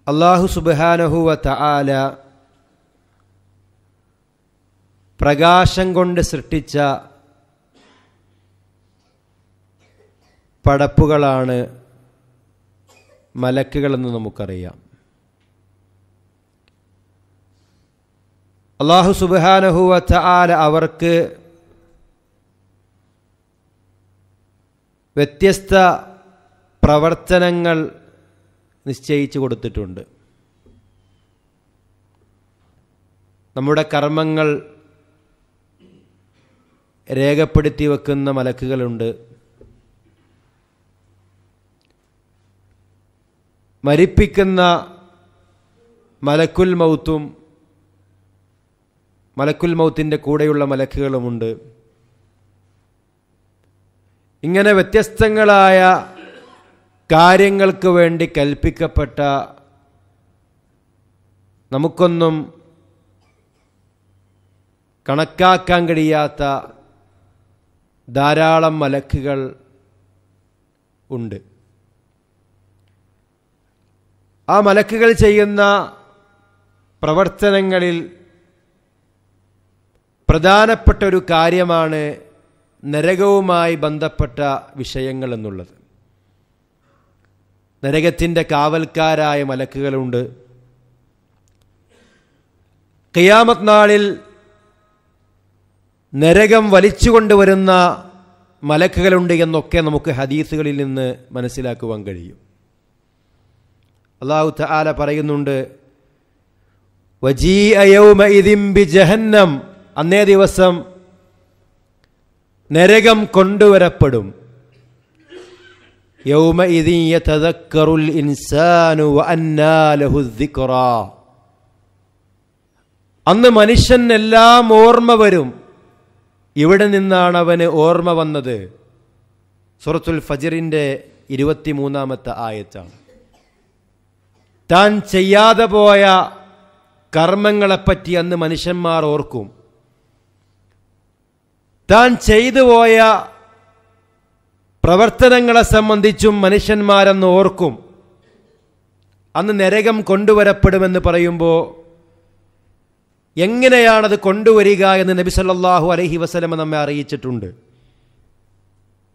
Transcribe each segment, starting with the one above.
അല്ലാഹു സുബ്ഹാനഹു വ തആല പ്രകാശം കൊണ്ട് സൃഷ്ടിച്ച പടപ്പുകളാണ് മലക്കുകളെന്ന് നമുക്കറിയാം. അല്ലാഹു സുബ്ഹാനഹു വ തആല അവർക്ക് വ്യത്യസ്ത പ്രവർത്തനങ്ങൾ നിശ്ചയിച്ചു കൊടുത്തിട്ടുണ്ട്. നമ്മുടെ കർമ്മങ്ങൾ രേഖപ്പെടുത്തി വെക്കുന്ന മലക്കുകളുണ്ട്. മരിപ്പിക്കുന്ന മലക്കുൽ മൗത്തും മലക്കുൽ മൗത്തിൻ്റെ കൂടെയുള്ള മലക്കുകളുമുണ്ട്. ഇങ്ങനെ വ്യത്യസ്തങ്ങളായ കാര്യങ്ങൾക്ക് വേണ്ടി കൽപ്പിക്കപ്പെട്ട, നമുക്കൊന്നും കണക്കാക്കാൻ കഴിയാത്ത ധാരാളം മലക്കുകൾ ഉണ്ട്. ആ മലക്കുകൾ ചെയ്യുന്ന പ്രവർത്തനങ്ങളിൽ പ്രധാനപ്പെട്ട ഒരു കാര്യമാണ് നരകവുമായി ബന്ധപ്പെട്ട വിഷയങ്ങൾ എന്നുള്ളത്. നരകത്തിൻ്റെ കാവൽക്കാരായ മലക്കുകളുണ്ട്. ഖിയാമത്ത് നാളിൽ നരകം വലിച്ചുകൊണ്ടുവരുന്ന മലക്കുകളുണ്ട് എന്നൊക്കെ നമുക്ക് ഹദീസുകളിൽ നിന്ന് മനസ്സിലാക്കുവാൻ കഴിയും. അല്ലാഹു തആല പറയുന്നുണ്ട്, വജീഅ യൗമഇദിൻ ബിജഹന്നം, അന്നേ ദിവസം നരകം കൊണ്ടുവരപ്പെടും. യൗമഇദിൻ യതദക്കറുൽ ഇൻസാനു വഅന്നാ ലഹു ദിക്റാ, അന്ന് മനുഷ്യനെല്ലാം ഓർമ്മ വരും. ഇവിടെ നിന്നാണ് അവന് ഓർമ്മ വന്നത്? സൂറത്തുൽ ഫജ്റിന്റെ 23-ാമത്തെ ആയത്താണ്. താൻ ചെയ്യാതെ പോയ കർമ്മങ്ങളെപ്പറ്റി അന്ന് മനുഷ്യന്മാർ ഓർക്കും. താൻ ചെയ്തു പോയ പ്രവർത്തനങ്ങളെ സംബന്ധിച്ചും മനുഷ്യന്മാരെന്ന് ഓർക്കും. അന്ന് നരകം കൊണ്ടുവരപ്പെടുമെന്ന് പറയുമ്പോൾ എങ്ങനെയാണത് കൊണ്ടുവരിക എന്ന് നബി സല്ലല്ലാഹു അലൈഹി വസല്ലം നമ്മെ അറിയിച്ചിട്ടുണ്ട്.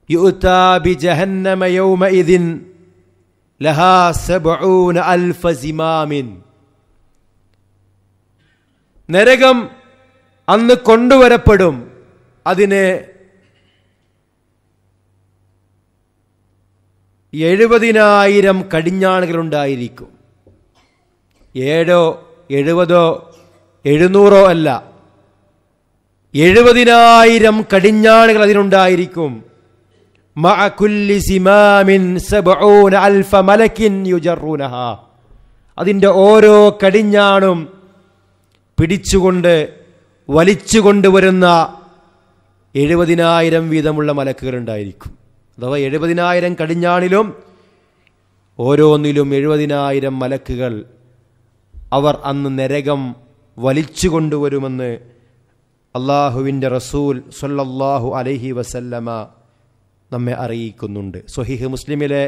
യുഅ്താ ബിജഹന്നമ യൗമഇദിൻ ലഹാ 70,000 സിമാമിൻ, നരകം അന്ന് കൊണ്ടുവരപ്പെടും. അതിന് 70,000 കടിഞ്ഞാണുകളുണ്ടായിരിക്കും. 7 70 700 അല്ല, 70,000 കടിഞ്ഞാണുകൾ അതിനുണ്ടായിരിക്കും. മഅ കുല്ലി സിമാമിൻ 70,000 മലക്കിൻ യുജറൂനഹാ, അതിൻ്റെ ഓരോ കടിഞ്ഞാണും പിടിച്ചുകൊണ്ട് വലിച്ചുകൊണ്ടുവരുന്ന 70,000 വീതമുള്ള മലക്കുകൾ ഉണ്ടായിരിക്കും. അഥവാ 70,000 കടിഞ്ഞാണിലും ഓരോന്നിലും 70,000 മലക്കുകൾ അവർ അന്ന് നരകം വലിച്ചു കൊണ്ടുവരുമെന്ന് അള്ളാഹുവിൻ്റെ റസൂൽ സ്വല്ലല്ലാഹു അലൈഹി വസല്ലമ നമ്മെ അറിയിക്കുന്നുണ്ട്. സ്വഹീഹ് മുസ്ലിമിലെ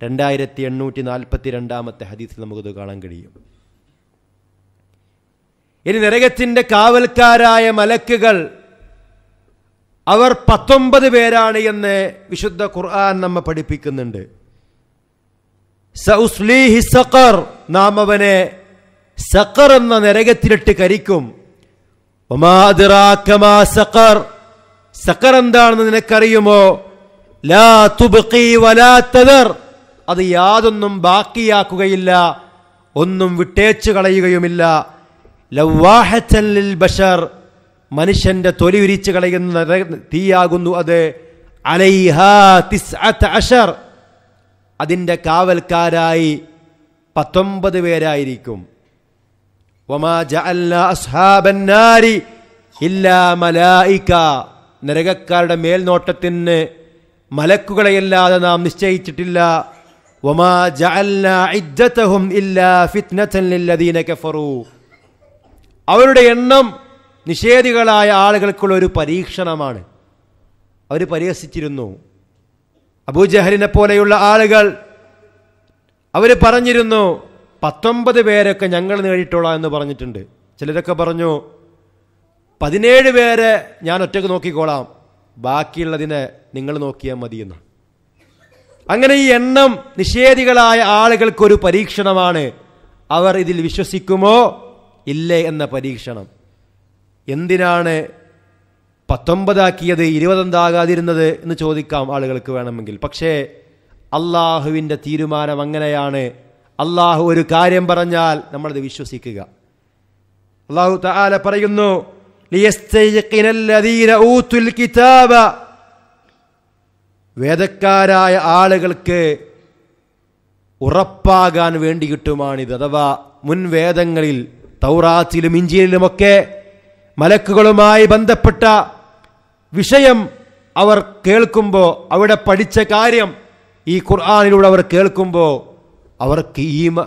2842-ാമത്തെ ഹദീസിൽ നമുക്കത് കാണാൻ കഴിയും. ഇനി നരകത്തിൻ്റെ കാവൽക്കാരായ മലക്കുകൾ അവർ 19 പേരാണ് എന്ന് വിശുദ്ധ ഖുർആൻ നമ്മെ പഠിപ്പിക്കുന്നുണ്ട്. സഉസ്ലീഹി സഖർ, നാം അവനെ സഖർ എന്ന നരകത്തിലിട്ട് കരിക്കും. വമാ അദ്റാക മാ സഖർ, സഖർ എന്താണെന്ന് നിനക്കറിയുമോ? ലാ തുബ്ഖി വലാ തദർ, അത് യാതൊന്നും ബാക്കിയാക്കുകയില്ല, ഒന്നും വിട്ടേച്ചു കളയുകയുമില്ല. ലവാഹത്തൻ ലിൽ ബശർ, മനുഷ്യന്റെ തൊലി ഉരിച്ചു കളയുന്ന തീയാകുന്നു അത്. അലൈഹാ 19, അതിൻ്റെ കാവൽക്കാരായി 19 പേരായിരിക്കും. വമാ ജഅൽനാ അസ്ഹാബൻ നാരി ഇല്ലാ മലായിക, നരകക്കാരുടെ മേൽനോട്ടത്തിന് മലക്കുകളെയല്ലാതെ നാം നിശ്ചയിച്ചിട്ടില്ല. വമാ ജഅൽനാ ഇദ്ദതഹും ഇല്ലാ ഫിത്നതൻ ലില്ലദീന കഫറൂ, അവരുടെ എണ്ണം നിഷേധികളായ ആളുകൾക്കുള്ള ഒരു പരീക്ഷണമാണ്. അവർ പരിഹസിച്ചിരുന്നു. അബൂജഹലിനെ പോലെയുള്ള ആളുകൾ അവർ പറഞ്ഞിരുന്നു, 19 പേരൊക്കെ ഞങ്ങൾ നേടിയിട്ടോളാം എന്ന് പറഞ്ഞിട്ടുണ്ട്. ചിലരൊക്കെ പറഞ്ഞു 17 പേരെ ഞാൻ ഒറ്റയ്ക്ക് നോക്കിക്കോളാം, ബാക്കിയുള്ളതിനെ നിങ്ങൾ നോക്കിയാൽ മതിയെന്ന്. അങ്ങനെ ഈ എണ്ണം നിഷേധികളായ ആളുകൾക്കൊരു പരീക്ഷണമാണ്. അവർ ഇതിൽ വിശ്വസിക്കുമോ ഇല്ലേ എന്ന പരീക്ഷണം. എന്തിനാണ് 19 ആക്കിയത്, 20 എന്താകാതിരുന്നത് എന്ന് ചോദിക്കാം ആളുകൾക്ക് വേണമെങ്കിൽ. പക്ഷേ അള്ളാഹുവിൻ്റെ തീരുമാനം അങ്ങനെയാണ്. അള്ളാഹു ഒരു കാര്യം പറഞ്ഞാൽ നമ്മളത് വിശ്വസിക്കുക. അള്ളാഹു തആല പറയുന്നു, ലിയസ്തയ്ഖിനല്ലദീന ഊതുൽ കിതാബ, വേദക്കാരായ ആളുകൾക്ക് ഉറപ്പാകാൻ വേണ്ടിയിട്ടുമാണിത്. അഥവാ മുൻ വേദങ്ങളിൽ തൗറാത്തിലും ഇഞ്ചീലിലുമൊക്കെ മലക്കുകളുമായി ബന്ധപ്പെട്ട വിഷയം അവർ കേൾക്കുമ്പോൾ, അവിടെ പഠിച്ച കാര്യം ഈ ഖുർആനിലൂടെ അവർ കേൾക്കുമ്പോൾ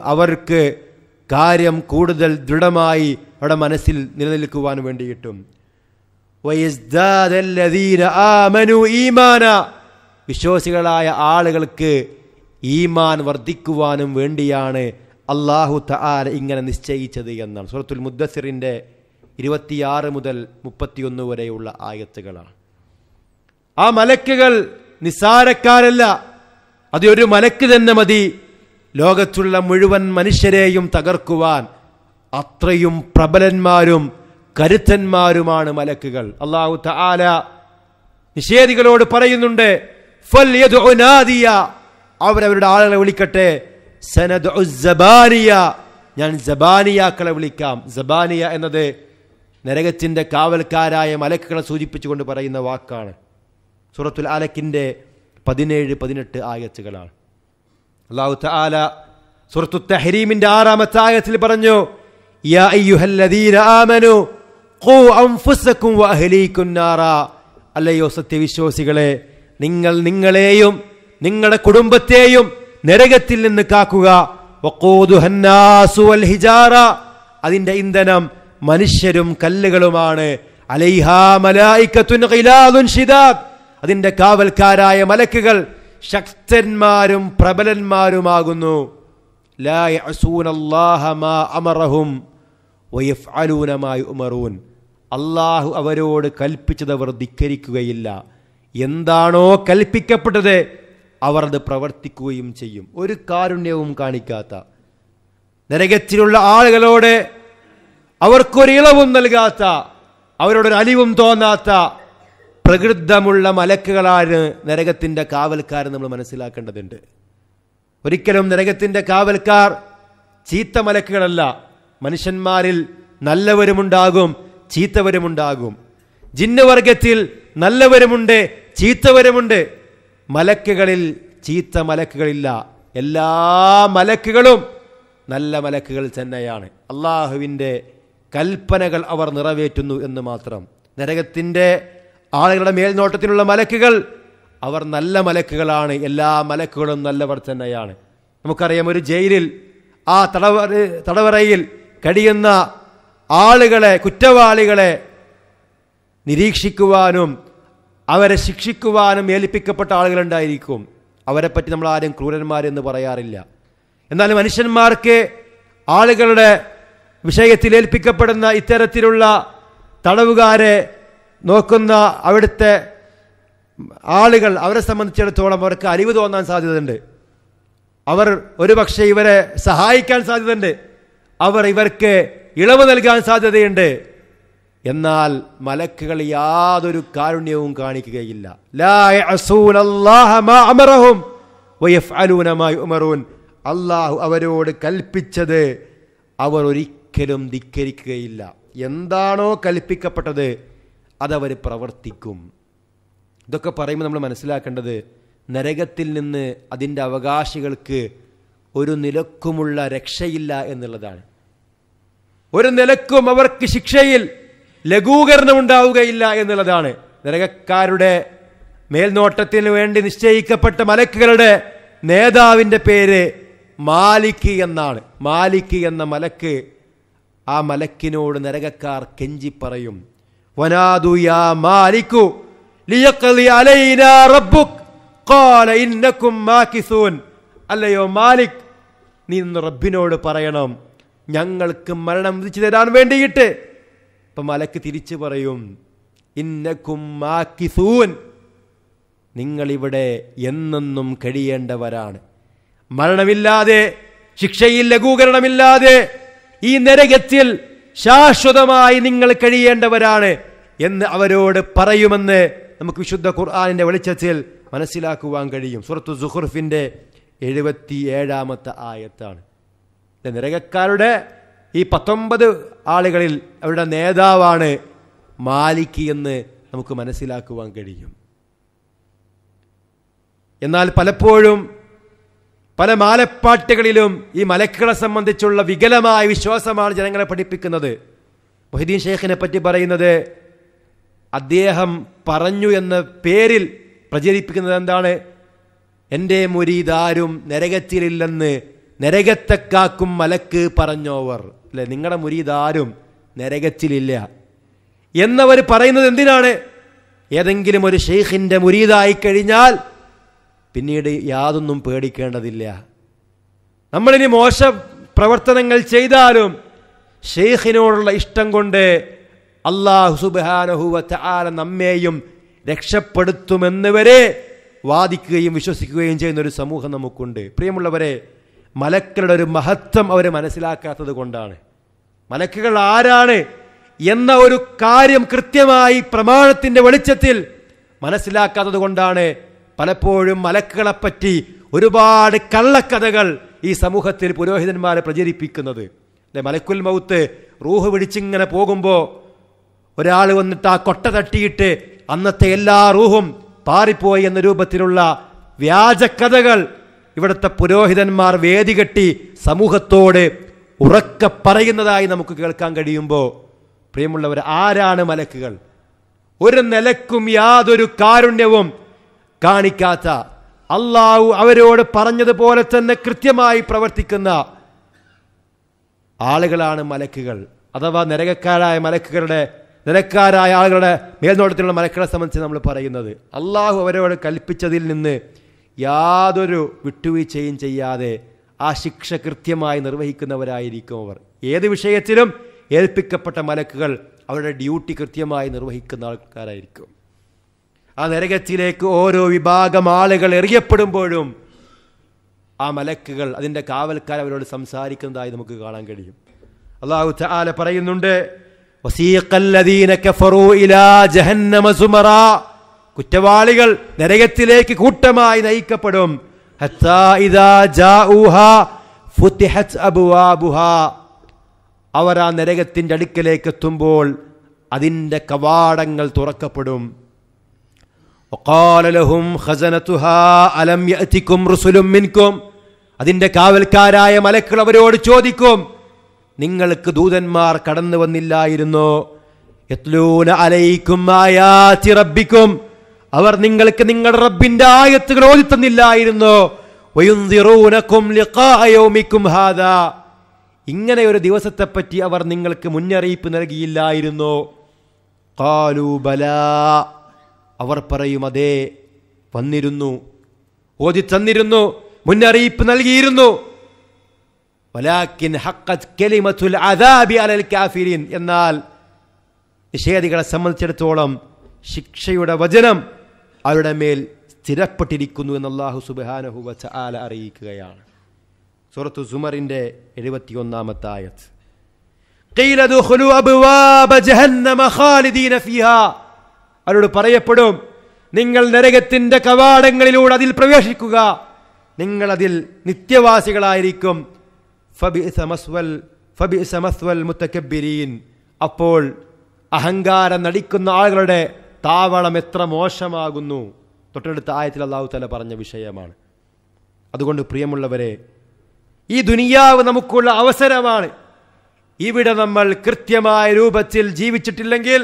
അവർക്ക് കാര്യം കൂടുതൽ ദൃഢമായി അവിടെ മനസ്സിൽ നിലനിൽക്കുവാൻ വേണ്ടിയിട്ടും വയസ്ദാദല്ലദീന ആമനു ഈമാന, വിശ്വാസികളായ ആളുകൾക്ക് ഈമാൻ വർദ്ധിക്കുവാനും വേണ്ടിയാണ് അല്ലാഹു തആല ഇങ്ങനെ നിശ്ചയിച്ചത് എന്നാണ്. സൂറത്തുൽ മുദ്ദസ്സിറിൻ്റെ 26 മുതൽ 31 വരെയുള്ള ആയത്തുകളാണ്. ആ മലക്കുകൾ നിസ്സാരക്കാരല്ല. അത് ഒരു മലക്ക് തന്നെ മതി ലോകത്തുള്ള മുഴുവൻ മനുഷ്യരെയും തകർക്കുവാൻ. അത്രയും പ്രബലന്മാരും കരുത്തന്മാരുമാണ് മലക്കുകൾ. അല്ലാഹു തആല നിഷേധികളോട് പറയുന്നുണ്ട്, ഫൽയദ്ഉ നാദിയ, അവരവരുടെ ആളുകളെ വിളിക്കട്ടെ. സനദ്ഉ സബാനിയ, ഞാൻ സബാനിയാക്കളെ വിളിക്കാം. സബാനിയ എന്നത് നരകത്തിൻ്റെ കാവൽക്കാരായ മലക്കുകളെ സൂചിപ്പിച്ചുകൊണ്ട് പറയുന്ന വാക്കാണ്. സൂറത്തുൽ അലക്കിൻ്റെ 17-18 ആയത്തുകളാണ്. അല്ലാഹു തആല സൂറത്തു തഹ്രീമിൻ്റെ 6-ാമത്തെ ആയത്തിൽ പറഞ്ഞു, യാ അയ്യുഹല്ലദീന ആമനു ഖൂ അൻഫുസകും വഅഹ്ലീകും നാറ, അല്ലയോ സത്യവിശ്വാസികളെ, നിങ്ങൾ നിങ്ങളെയും നിങ്ങളുടെ കുടുംബത്തെയും നരകത്തിൽ നിന്ന് കാക്കുക. വഖൂദുഹന്നാസു വൽ ഹിജാറ, അതിൻ്റെ ഇന്ധനം മനുഷ്യരും കല്ലുകളുമാണ്. അലൈഹാ മലായികത്തുൻ ഖിലാദുൻ ശിദാദ്, അതിൻ്റെ കാവൽക്കാരായ മലക്കുകൾ ശക്തന്മാരും പ്രബലന്മാരുമാകുന്നു. ലാ യഅസൂനല്ലാഹ മാ അമറഹും വയഫ്അലൂന മാ യുഅ്മറൂൻ, അല്ലാഹു അവരോട് കൽപ്പിച്ചത് അവർ ധിക്കരിക്കുകയില്ല. എന്താണോ കൽപ്പിക്കപ്പെട്ടത് അവർ അത് പ്രവർത്തിക്കുകയും ചെയ്യും. ഒരു കാരുണ്യവും കാണിക്കാത്ത, നരകത്തിലുള്ള ആളുകളോട് അവർക്കൊരു ഇളവും നൽകാത്ത, അവരോടൊരു അലിവും തോന്നാത്ത പ്രകൃതമുള്ള മലക്കുകളാണ് നരകത്തിൻ്റെ കാവൽക്കാർ. നമ്മൾ മനസ്സിലാക്കേണ്ടതുണ്ട്. ഒരിക്കലും നരകത്തിൻ്റെ കാവൽക്കാർ ചീത്ത മലക്കുകളല്ല. മനുഷ്യന്മാരിൽ നല്ലവരുമുണ്ടാകും, ചീത്തവരുമുണ്ടാകും. ജിന്നുവർഗത്തിൽ നല്ലവരുമുണ്ട്, ചീത്തവരുമുണ്ട്. മലക്കുകളിൽ ചീത്ത മലക്കുകളില്ല. എല്ലാ മലക്കുകളും നല്ല മലക്കുകൾ തന്നെയാണ്. അള്ളാഹുവിൻ്റെ കൽപ്പനകൾ അവർ നിറവേറ്റുന്നു എന്ന് മാത്രം. നരകത്തിൻ്റെ ആളുകളുടെ മേൽനോട്ടത്തിലുള്ള മലക്കുകൾ അവർ നല്ല മലക്കുകളാണ്. എല്ലാ മലക്കുകളും നല്ലവർ തന്നെയാണ്. നമുക്കറിയാം, ഒരു ജയിലിൽ ആ തടവറയിൽ കഴിയുന്ന ആളുകളെ, കുറ്റവാളികളെ നിരീക്ഷിക്കുവാനും അവരെ ശിക്ഷിക്കുവാനും ഏൽപ്പിക്കപ്പെട്ട ആളുകളുണ്ടായിരിക്കും. അവരെപ്പറ്റി നമ്മൾ ആരും ക്രൂരന്മാരെന്ന് പറയാറില്ല. എന്നാൽ മനുഷ്യന്മാർക്ക് ആളുകളുടെ വിഷയത്തിൽ ഏൽപ്പിക്കപ്പെടുന്ന ഇത്തരത്തിലുള്ള തടവുകാരെ നോക്കുന്ന അവിടുത്തെ ആളുകൾ, അവരെ സംബന്ധിച്ചിടത്തോളം അവർക്ക് അലിവ് തോന്നാൻ സാധ്യതയുണ്ട്. അവർ ഒരുപക്ഷെ ഇവരെ സഹായിക്കാൻ സാധ്യതയുണ്ട്. അവർ ഇവർക്ക് ഇളവ് നൽകാൻ സാധ്യതയുണ്ട്. എന്നാൽ മലക്കുകൾ യാതൊരു കാരുണ്യവും കാണിക്കുകയില്ല. ലാ യഅസൂനല്ലാഹ മാ അമറഹും വയഫ്അലൂന മാ യുഅ്മറൂൻ, അല്ലാഹു അവരോട് കൽപ്പിച്ചത് അവർ ഒരിക്കലും ധിക്കരിക്കുകയില്ല. എന്താണോ കൽപ്പിക്കപ്പെട്ടത് അതവർ പ്രവർത്തിക്കും. ഇതൊക്കെ പറയുമ്പോൾ നമ്മൾ മനസ്സിലാക്കേണ്ടത്, നരകത്തിൽ നിന്ന് അതിൻ്റെ അവകാശികൾക്ക് ഒരു നിലക്കുമുള്ള രക്ഷയില്ല എന്നുള്ളതാണ്. ഒരു നിലക്കും അവർക്ക് ശിക്ഷയിൽ ലഘൂകരണം ഉണ്ടാവുകയില്ല എന്നുള്ളതാണ്. നരകക്കാരുടെ മേൽനോട്ടത്തിന് വേണ്ടി നിശ്ചയിക്കപ്പെട്ട മലക്കുകളുടെ നേതാവിൻ്റെ പേര് മാലിക് എന്നാണ്. മാലിക് എന്ന മലക്ക്, ആ മലക്കിനോട് നരകക്കാർ കെഞ്ചി പറയും, വനാദു യാ മാലികു ലിയഖ്ലി അലൈനാ റബ്ബുക് ഖാല ഇന്നകും മാകിസൂൻ, അല്ലയോ മാലിക്, നീ ഇന്ന് റബ്ബിനോട് പറയണം ഞങ്ങൾക്ക് മരണം വിധിച്ചു തരാൻ വേണ്ടിയിട്ട്. അപ്പം മലക്ക് തിരിച്ചു പറയും, ഇന്നക്കും മാകിസൂൻ, നിങ്ങളിവിടെ എന്നെന്നും കഴിയേണ്ടവരാണ്. മരണമില്ലാതെ, ശിക്ഷയിൽ ലഘൂകരണമില്ലാതെ ഈ നരകത്തിൽ ശാശ്വതമായി നിങ്ങൾ കഴിയേണ്ടവരാണ് എന്ന് അവരോട് പറയുമെന്ന് നമുക്ക് വിശുദ്ധ ഖുർആനിന്റെ വെളിച്ചത്തിൽ മനസ്സിലാക്കുവാൻ കഴിയും. സൂറത്തു സുഖ്റുഫിന്റെ 77-ാമത്തെ ആയത്താണ്. നരകക്കാരുടെ ഈ 19 ആളുകളിൽ അവരുടെ നേതാവാണ് മാലിക് എന്ന് നമുക്ക് മനസ്സിലാക്കുവാൻ കഴിയും. എന്നാൽ പലപ്പോഴും പല മാലപ്പാട്ടുകളിലും ഈ മലക്കുകളെ സംബന്ധിച്ചുള്ള വികലമായ വിശ്വാസമാണ് ജനങ്ങളെ പഠിപ്പിക്കുന്നത്. മുഹ്യിദ്ദീൻ ഷേഖിനെ പറ്റി പറയുന്നത്, അദ്ദേഹം പറഞ്ഞു എന്ന പേരിൽ പ്രചരിപ്പിക്കുന്നത് എന്താണ്? എൻ്റെ മുരീദാരും നരകത്തിലില്ലെന്ന് നരകത്തെ കാക്കും മലക്ക് പറഞ്ഞോവർ. അല്ലെ, നിങ്ങളുടെ മുരീദാരും നരകത്തിലില്ല എന്നവർ പറയുന്നത് എന്തിനാണ്? ഏതെങ്കിലും ഒരു ഷെയ്ഖിൻ്റെ മുരീദായി കഴിഞ്ഞാൽ പിന്നീട് യാതൊന്നും പേടിക്കേണ്ടതില്ല. നമ്മളിനി മോശ പ്രവർത്തനങ്ങൾ ചെയ്താലും ഷെയ്ഖിനോടുള്ള ഇഷ്ടം കൊണ്ട് അല്ലാഹു സുബ്ഹാനഹു വ തആല നമ്മെയും രക്ഷപ്പെടുത്തുമെന്ന് വരെ വാദിക്കുകയും വിശ്വസിക്കുകയും ചെയ്യുന്ന ഒരു സമൂഹം നമുക്കുണ്ട്. പ്രിയമുള്ളവരെ, മലക്കുകളുടെ ഒരു മഹത്വം അവർ മനസ്സിലാക്കാത്തത് കൊണ്ടാണ്. മലക്കുകൾ ആരാണ് എന്ന ഒരു കാര്യം കൃത്യമായി പ്രമാണത്തിൻ്റെ വെളിച്ചത്തിൽ മനസ്സിലാക്കാത്തത് കൊണ്ടാണ് പലപ്പോഴും മലക്കുകളെപ്പറ്റി ഒരുപാട് കള്ളക്കഥകൾ ഈ സമൂഹത്തിൽ പുരോഹിതന്മാരെ പ്രചരിപ്പിക്കുന്നത്. അല്ലെ, മലക്കുൽ മൗത്ത് റൂഹ് പിടിച്ചിങ്ങനെ പോകുമ്പോൾ ഒരാൾ വന്നിട്ട് ആ കൊട്ട തട്ടിയിട്ട് അന്നത്തെ എല്ലാ റൂഹും പാറിപ്പോയി എന്ന രൂപത്തിലുള്ള വ്യാജക്കഥകൾ ഇവിടുത്തെ പുരോഹിതന്മാർ വേദി കെട്ടി സമൂഹത്തോട് ഉറക്കെ പറയുന്നതായി നമുക്ക് കേൾക്കാൻ കഴിയുമ്പോൾ, പ്രിയമുള്ളവർ, ആരാണ് മലക്കുകൾ? ഒരു നിലക്കും യാതൊരു കാരുണ്യവും കാണിക്കാത്ത, അള്ളാഹു അവരോട് പറഞ്ഞതുപോലെ തന്നെ കൃത്യമായി പ്രവർത്തിക്കുന്ന ആളുകളാണ് മലക്കുകൾ. അഥവാ നിരക്കാരായ ആളുകളുടെ മേൽനോട്ടത്തിലുള്ള മലക്കുകളെ സംബന്ധിച്ച് നമ്മൾ പറയുന്നത്, അള്ളാഹു അവരോട് കൽപ്പിച്ചതിൽ നിന്ന് യാതൊരു വിട്ടുവീഴ്ചയും ചെയ്യാതെ ആ ശിക്ഷ കൃത്യമായി നിർവഹിക്കുന്നവരായിരിക്കും അവർ. ഏത് വിഷയത്തിലും ഏൽപ്പിക്കപ്പെട്ട മലക്കുകൾ അവരുടെ ഡ്യൂട്ടി കൃത്യമായി നിർവഹിക്കുന്ന ആൾക്കാരായിരിക്കും. ആ നരകത്തിലേക്ക് ഓരോ വിഭാഗം ആളുകൾ എറിയപ്പെടുമ്പോഴും ആ മലക്കുകൾ, അതിൻ്റെ കാവൽക്കാർ അവരോട് സംസാരിക്കുന്നതായി നമുക്ക് കാണാൻ കഴിയും. അല്ലാഹു തആല പറയുന്നുണ്ട്, വസീഖല്ലദീന കഫറൂ ഇലാ ജഹന്നമ സുമറാ, കുറ്റവാളികൾ നരകത്തിലേക്ക് കൂട്ടമായി നയിക്കപ്പെടും. ഹത്താ ഇദാ ജാഊഹാ ഫുതിഹത് അബ്വാബുഹാ, അവർ ആ നരകത്തിൻ്റെ അടുക്കലേക്ക് എത്തുമ്പോൾ അതിൻ്റെ കവാടങ്ങൾ തുറക്കപ്പെടും. വഖാല ലഹും ഖസനതുഹാ അലം യഅതികും റുസുലും മിൻകും, അതിൻ്റെ കാവൽക്കാരായ മലക്കുകൾ അവരോട് ചോദിക്കും, നിങ്ങൾക്ക് ദൂതന്മാർ കടന്നു വന്നില്ലായിരുന്നോ? യത്ലൂന അലൈക്കും ആയാതി റബ്ബിക്കും, അവർ നിങ്ങൾക്ക് നിങ്ങളുടെ റബ്ബിന്റെ ആയത്തുകൾ ഓതി തന്നില്ലായിരുന്നോ? വയുൻദിറൂനകും ലിഖാഅ യൗമിക്കും ഹാദാ, ഇങ്ങനെ ഒരു ദിവസത്തെപ്പറ്റി അവർ നിങ്ങൾക്ക് മുന്നറിയിപ്പ് നൽകിയില്ലായിരുന്നോ? ഖാലൂ ബലാ, അവർ പറയും അതെ, വന്നിരുന്നു, ഓതി തന്നിരുന്നു, മുന്നറിയിപ്പ് നൽകിയിരുന്നു. വലാകിൻ ഹഖ്ഖത് കലിമത്തുൽ അദാബി അലൽ കാഫിരീൻ, എന്നാൽ നിഷേധികളെ സംബന്ധിച്ചിടത്തോളം ശിക്ഷയുടെ വചനം അവരുടെ മേൽ സ്ഥിരപ്പെട്ടിരിക്കുന്നു എന്ന് അല്ലാഹു സുബ്ഹാനഹു വ തആല അറിയിക്കുകയാണ്. സൂറത്തു സുമറിന്റെ 71-ാമത്തെ ആയത്ത്. ഖീല ദുഖുലു അബ്വാബ ജഹന്നമ ഖാലിദീന ഫീഹാ, അവരോട് പറയപ്പെടും, നിങ്ങൾ നരകത്തിന്റെ കവാടങ്ങളിലൂടെ അതിൽ പ്രവേശിക്കുക, നിങ്ങൾ അതിൽ നിത്യവാസികളായിരിക്കും. ഫബിഇസ മസ്വൽ മുതകബ്ബിരീൻ, അപ്പോൾ അഹങ്കാരം നടിക്കുന്ന ആളുകളുടെ താവളം എത്ര മോശമാകുന്നു. തൊട്ടടുത്ത ആയത്തിൽ അല്ലാഹു തആല പറഞ്ഞ വിഷയമാണ്. അതുകൊണ്ട് പ്രിയമുള്ളവരെ, ഈ ദുനിയാവ് നമുക്കുള്ള അവസരമാണ്. ഇവിടെ നമ്മൾ കൃത്യമായ രൂപത്തിൽ ജീവിച്ചിട്ടില്ലെങ്കിൽ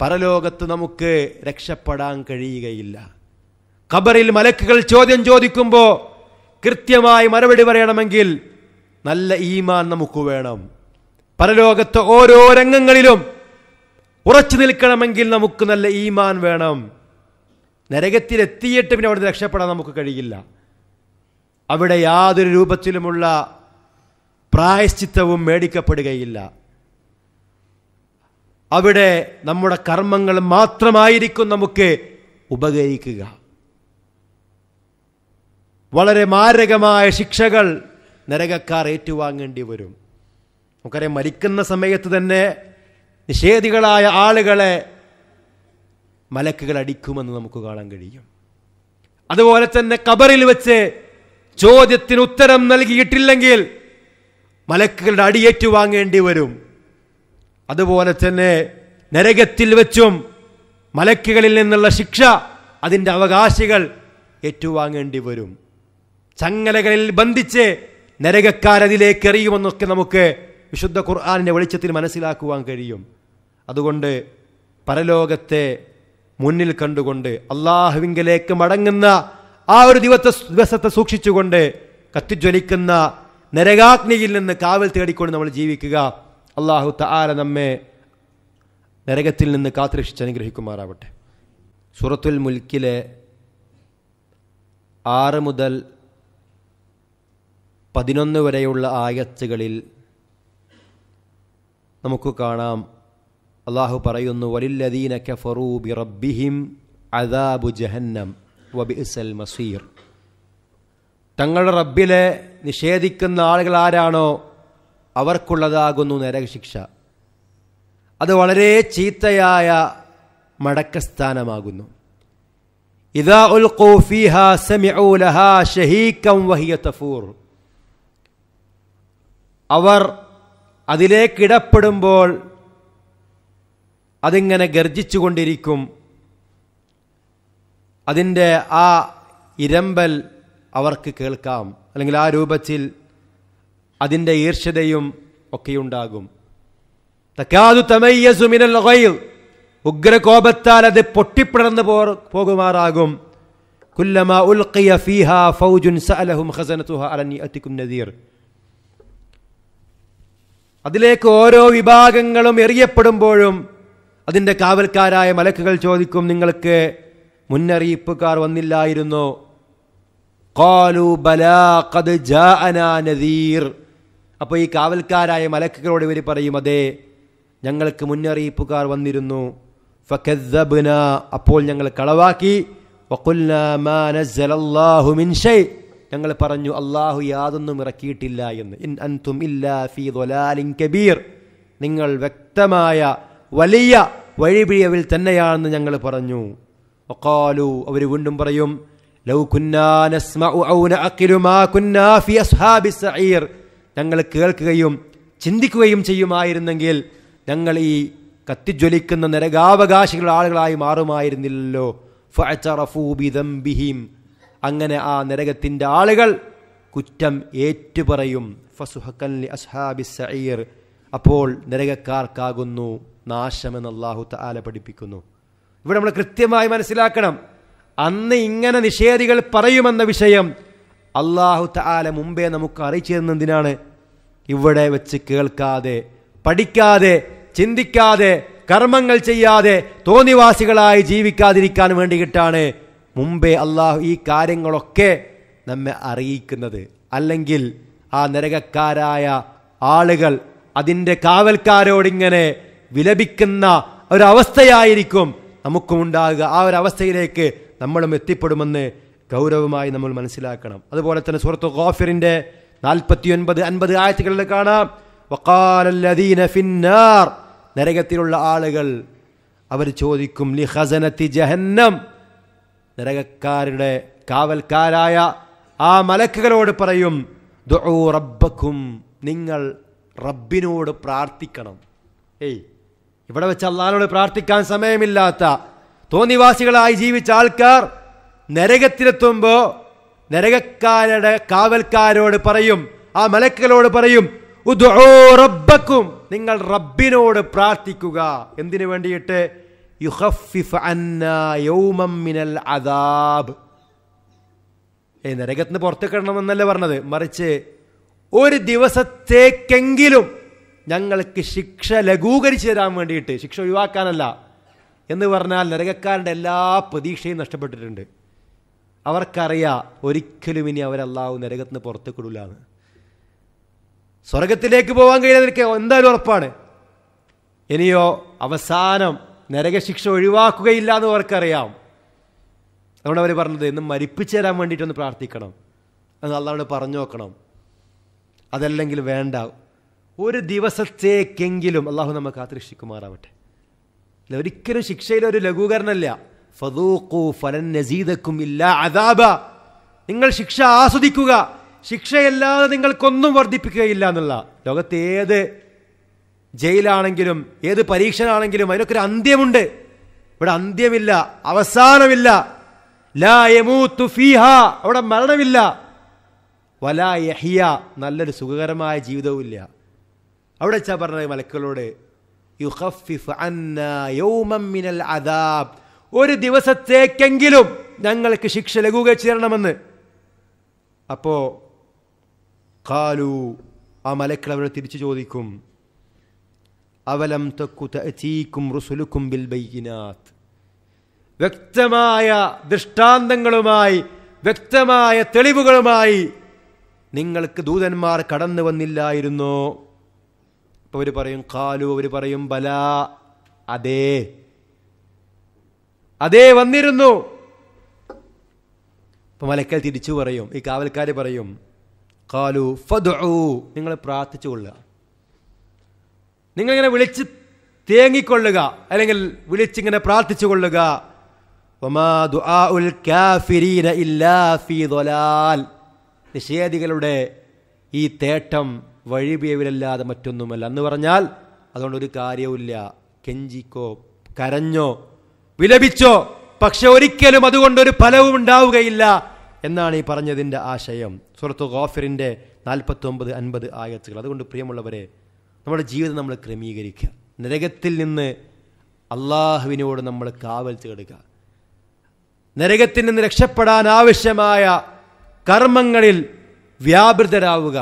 പരലോകത്ത് നമുക്ക് രക്ഷപ്പെടാൻ കഴിയുകയില്ല. ഖബറിൽ മലക്കുകൾ ചോദ്യം ചോദിക്കുമ്പോൾ കൃത്യമായി മറുപടി പറയണമെങ്കിൽ നല്ല ഈമാൻ നമുക്ക് വേണം. പരലോകത്തെ ഓരോ രംഗങ്ങളിലും ഉറച്ചു നിൽക്കണമെങ്കിൽ നമുക്ക് നല്ല ഈമാൻ വേണം. നരകത്തിലെത്തിയിട്ട് പിന്നെ അവിടെ രക്ഷപ്പെടാൻ നമുക്ക് കഴിയില്ല. അവിടെ യാതൊരു രൂപത്തിലുമുള്ള പ്രായശ്ചിത്തവും മേടിക്കപ്പെടുകയില്ല. അവിടെ നമ്മുടെ കർമ്മങ്ങൾ മാത്രമായിരിക്കും നമുക്ക് ഉപകരിക്കുക. വളരെ മാരകമായ ശിക്ഷകൾ നരകക്കാർ ഏറ്റുവാങ്ങേണ്ടി വരും. നമുക്കറിയാം, മരിക്കുന്ന സമയത്ത് തന്നെ നിഷേധികളായ ആളുകളെ മലക്കുകൾ അടിക്കുമെന്ന് നമുക്ക് കാണാൻ കഴിയും. അതുപോലെ തന്നെ ഖബറിൽ വെച്ച് ചോദ്യത്തിന് ഉത്തരം നൽകിയിട്ടില്ലെങ്കിൽ മലക്കുകളുടെ അടിയേറ്റുവാങ്ങേണ്ടി വരും. അതുപോലെ തന്നെ നരകത്തിൽ വെച്ചും മലക്കുകളിൽ നിന്നുള്ള ശിക്ഷ അതിൻ്റെ അവകാശികൾ ഏറ്റുവാങ്ങേണ്ടി വരും. ചങ്ങലകളിൽ ബന്ധിച്ച് നരകക്കാരതിലേക്ക് എറിയുമെന്നൊക്കെ നമുക്ക് വിശുദ്ധ ഖുർആനിൻ്റെ വെളിച്ചത്തിൽ മനസ്സിലാക്കുവാൻ കഴിയും. അതുകൊണ്ട് പരലോകത്തെ മുന്നിൽ കണ്ടുകൊണ്ട് അള്ളാഹുവിങ്കലേക്ക് മടങ്ങുന്ന ആ ഒരു ദിവസത്തെ സൂക്ഷിച്ചുകൊണ്ട് കത്തിജ്വലിക്കുന്ന നരകാഗ്നിയിൽ നിന്ന് കാവൽ തേടിക്കൊണ്ട് നമ്മൾ ജീവിക്കുക. അള്ളാഹു തആല നമ്മെ നരകത്തിൽ നിന്ന് കാത്തുരക്ഷിച്ച് അനുഗ്രഹിക്കുമാറാവട്ടെ. സൂറത്തുൽ മുൽക്കിലെ 6 മുതൽ 11 വരെയുള്ള ആയത്തുകളിൽ നമുക്ക് കാണാം, അള്ളാഹു പറയുന്നു, വലില്ലദീന കഫറൂ ബിറബ്ബിഹിം അദാബു ജഹന്നം വബിഇസൽ മസീർ. തങ്ങളുടെ റബ്ബിലെ നിഷേധിക്കുന്ന ആളുകൾ ആരാണോ അവർക്കുള്ളതാകുന്നു നരകശിക്ഷ. അത് വളരെ ചീത്തയായ മടക്കസ്ഥാനമാകുന്നു. ഇദാ ഉൽഖൂ ഫീഹാ സമിഉ ലഹാ ഷഹീകം വഹിയ തഫൂർ. അവർ അതിലേക്കിടപ്പെടുമ്പോൾ അതിങ്ങനെ ഗർജിച്ചുകൊണ്ടിരിക്കും. അതിൻ്റെ ആ ഇരമ്പൽ അവർക്ക് കേൾക്കാം, അല്ലെങ്കിൽ ആ രൂപത്തിൽ അതിൻ്റെ ഈർഷ്യതയും ഒക്കെയുണ്ടാകും. തകാദു തമയ്യസു മിനൽ ഗൈദ്. ഉഗ്രകോപത്താൽ അത് പൊട്ടിപ്പിളർന്നു പോകുമാറാകും. കുല്ലമാ ഉൽഖിയ ഫീഹാ ഫൗജുൻ സഅലഹും ഖസനതുഹാ അലൻ യഅതികും നദീർ. അതിലേക്ക് ഓരോ വിഭാഗങ്ങളും എറിയപ്പെടുമ്പോഴും അതിൻ്റെ കാവൽക്കാരായ മലക്കുകൾ ചോദിക്കും, നിങ്ങൾക്ക് മുന്നറിയിപ്പുകാർ വന്നില്ലായിരുന്നോ? ഖാലൂ ബലാ ഖദ് ജാഅനാ നദീർ. അപ്പോൾ ഈ കാവൽക്കാരായ മലക്കുകളോട് ഇവർ പറയും, അതെ, ഞങ്ങൾക്ക് മുന്നറിയിപ്പുകാർ വന്നിരുന്നു. ഫകദ്ദബ്നാ. അപ്പോൾ ഞങ്ങൾ കളവാക്കി. വഖുൽനാ മാ നസ്സലല്ലാഹു മിൻ ഷൈ. ഞങ്ങൾ പറഞ്ഞു, അള്ളാഹു യാതൊന്നും ഇറക്കിയിട്ടില്ല എന്ന്. ഇൻ അൻതും ഇല്ലാ ഫീ ളലാലിൻ കബീർ. നിങ്ങൾ വ്യക്തമായ വലിയ വഴിപിഴവിൽ തന്നെയാണെന്ന് ഞങ്ങൾ പറഞ്ഞു. വഖാലു. അവർ വീണ്ടും പറയും, ലൗ കുന്നാ നസ്മഉ ഔ നഅഖിലു മാ കുന്നാ ഫീ അസ്ഹാബിസ് സഈർ. ഞങ്ങൾ കേൾക്കുകയും ചിന്തിക്കുകയും ചെയ്യുമായിരുന്നെങ്കിൽ ഞങ്ങൾ ഈ കത്തിജ്വലിക്കുന്ന നരകാവകാശികളുടെ ആളുകളായി മാറുമായിരുന്നില്ലല്ലോ. ഫഅതറഫൂ ബിദംബിഹിം. അങ്ങനെ ആ നരകത്തിൻ്റെ ആളുകൾ കുറ്റം ഏറ്റുപറയും. ഫസുഹഖൻ ലി അസ്ഹാബിസ് സഈർ. അപ്പോൾ നരകക്കാർക്കാകുന്നു നാശമെന്ന് അല്ലാഹു തആല പഠിപ്പിക്കുന്നു. ഇവിടെ നമ്മൾ കൃത്യമായി മനസ്സിലാക്കണം, അന്ന് ഇങ്ങനെ നിഷേധികൾ പറയുമെന്ന വിഷയം അല്ലാഹു തആല മുമ്പേ നമുക്ക് അറിയിച്ചു തരുന്നതിനാണ്. ഇവിടെ വെച്ച് കേൾക്കാതെ, പഠിക്കാതെ, ചിന്തിക്കാതെ, കർമ്മങ്ങൾ ചെയ്യാതെ, തോന്നിവാസികളായി ജീവിക്കാതിരിക്കാൻ വേണ്ടിയിട്ടാണ് മുമ്പേ അള്ളാഹു ഈ കാര്യങ്ങളൊക്കെ നമ്മെ അറിയിക്കുന്നത്. അല്ലെങ്കിൽ ആ നരകക്കാരായ ആളുകൾ അതിൻ്റെ കാവൽക്കാരോടിങ്ങനെ വിലപിക്കുന്ന ഒരവസ്ഥയായിരിക്കും നമുക്കുമുണ്ടാകുക. ആ ഒരവസ്ഥയിലേക്ക് നമ്മളും എത്തിപ്പെടുമെന്ന് ഗൗരവമായി നമ്മൾ മനസ്സിലാക്കണം. അതുപോലെ തന്നെ സൂറത്ത് ഗാഫിറിൻ്റെ 49-50 ആയത്തുകളിൽ കാണാം, വഖാലല്ലദീന ഫിന്നാർ. നരകത്തിലുള്ള ആളുകൾ അവർ ചോദിക്കും, ലി ഖസനതി ജഹന്നം. നരകക്കാരുടെ കാവൽക്കാരായ ആ മലക്കുകളോട് പറയും, ദുഊ റബ്ബക്കും. നിങ്ങൾ റബ്ബിനോട് പ്രാർത്ഥിക്കണം. ഇവിടെ വെച്ച് അല്ലാഹുവിനോട് പ്രാർത്ഥിക്കാൻ സമയമില്ലാത്ത തോന്നിവാസികളായി ജീവിച്ച ആൾക്കാർ നരകത്തിലെത്തുമ്പോൾ നരകക്കാരുടെ കാവൽക്കാരോട് പറയും, ആ മലക്കുകളോട് പറയും, ഉദ്ഉ റബ്ബക്കും. നിങ്ങൾ റബ്ബിനോട് പ്രാർത്ഥിക്കുക. എന്തിനു വേണ്ടിയിട്ട്? യുഖഫിഫ് അന്നാ യൗമം മിനൽ അദാബ്. നരകത്തിന് പുറത്ത് കിടണമെന്നല്ല പറഞ്ഞത്, മറിച്ച് ഒരു ദിവസത്തേക്കെങ്കിലും ഞങ്ങൾക്ക് ശിക്ഷ ലഘൂകരിച്ചു തരാൻ വേണ്ടിയിട്ട്, ശിക്ഷ ഒഴിവാക്കാനല്ല എന്ന് പറഞ്ഞാൽ നരകക്കാരുടെ എല്ലാ പ്രതീക്ഷയും നഷ്ടപ്പെട്ടിട്ടുണ്ട്. അവർക്കറിയാം ഒരിക്കലും ഇനി അവരല്ലാഹു നരകത്തിൽ നിന്ന് പുറത്തേക്ക് വിടില്ലാന്ന്. സ്വർഗത്തിലേക്ക് പോകാൻ കഴിയാതിരിക്കെ എന്തായാലും ഉറപ്പാണ്. ഇനിയോ അവസാനം നരകശിക്ഷ ഒഴിവാക്കുകയില്ല എന്ന് അവർക്കറിയാം. അതുകൊണ്ട് അവർ പറഞ്ഞത് ഇന്ന് മരിപ്പിച്ചു തരാൻ വേണ്ടിയിട്ടൊന്ന് പ്രാർത്ഥിക്കണം, അത് അള്ളാഹുവോട് പറഞ്ഞു നോക്കണം. അതല്ലെങ്കിൽ വേണ്ട, ഒരു ദിവസത്തേക്കെങ്കിലും അള്ളാഹു നമ്മെ കാത്തുരക്ഷിക്കുമാറാവട്ടെ. ഒരിക്കലും ശിക്ഷയിലൊരു ലഘൂകരണമല്ല. ഫദൂഖൂ ഫലൻ നസീദക്കും ഇല്ലാ അദാബ. നിങ്ങൾ ശിക്ഷ ആസ്വദിക്കുക, ശിക്ഷയല്ലാതെ നിങ്ങൾക്കൊന്നും വർദ്ധിപ്പിക്കുകയില്ല എന്നുള്ള. ലോകത്ത് ഏത് ജയിലാണെങ്കിലും ഏത് പരീക്ഷണാണെങ്കിലും അതിനൊക്കെ ഒരു അന്ത്യമുണ്ട്. ഇവിടെ അന്ത്യമില്ല, അവസാനമില്ല. ലാ യമൂതു ഫീഹാ, അവിടെ മരണമില്ല. വലാ യഹ്യ, നല്ലൊരു സുഖകരമായ ജീവിതവും ഇല്ല. അവിടെ വെച്ചാ പറഞ്ഞത് മലക്കുകളോട്, യുഖഫിഫ് അന്നാ യൗമൻ മിനൽ അദാബ്, ഒരു ദിവസത്തേക്കെങ്കിലും ഞങ്ങൾക്ക് ശിക്ഷ ലഘൂകരിച്ചു തരണമെന്ന്. അപ്പോ ഖാലു, ആ മലക്കുകൾ അവരെ തിരിച്ചു ചോദിക്കും, അവലം തക്കു തഅതീകും റുസുലുക്കും ബിൽ ബയ്യിനാത്ത്, വ്യക്തമായ ദൃഷ്ടാന്തങ്ങളുമായി വ്യക്തമായ തെളിവുകളുമായി നിങ്ങൾക്ക് ദൂതന്മാർ കടന്നു വന്നില്ലായിരുന്നോ? അപ്പോൾ അവർ പറയും, ഖാലു, അവർ പറയും, ബലാ, അതേ അതേ വന്നിരുന്നു. അപ്പോൾ മലക്കൽ തിരിച്ചു പറയും, ഈ കാവൽക്കാർ പറയും, ഖാലു ഫദ്ഉ, നിങ്ങൾ പ്രാർത്ഥിച്ചു കൊള്ളുക, നിങ്ങളിങ്ങനെ വിളിച്ച് തേങ്ങിക്കൊള്ളുക, അല്ലെങ്കിൽ വിളിച്ചിങ്ങനെ പ്രാർത്ഥിച്ചു കൊള്ളുക. വമാ ദുആഉൽ കാഫിരീന ഇല്ലാ ഫീ ളലാൽ, നിഷേധികളുടെ ഈ തേട്ടം വഴിപിഴവിലല്ലാതെ മറ്റൊന്നുമല്ല എന്ന് പറഞ്ഞാൽ അതുകൊണ്ടൊരു കാര്യവുമില്ല. കെഞ്ചിക്കോ, കരഞ്ഞോ, വിലപിച്ചോ, പക്ഷെ ഒരിക്കലും അതുകൊണ്ടൊരു ഫലവും ഉണ്ടാവുകയില്ല എന്നാണ് ഈ പറഞ്ഞതിൻ്റെ ആശയം. സൂറത്ത് ഗാഫിറിൻ്റെ 49-50 ആയത്തുകൾ. അതുകൊണ്ട് പ്രിയമുള്ളവരെ, നമ്മുടെ ജീവിതം നമ്മൾ ക്രമീകരിക്കുക, നരകത്തിൽ നിന്ന് അള്ളാഹുവിനോട് നമ്മൾ കാവൽ തേടുക, നരകത്തിൽ നിന്ന് രക്ഷപ്പെടാൻ ആവശ്യമായ കർമ്മങ്ങളിൽ വ്യാപൃതരാവുക.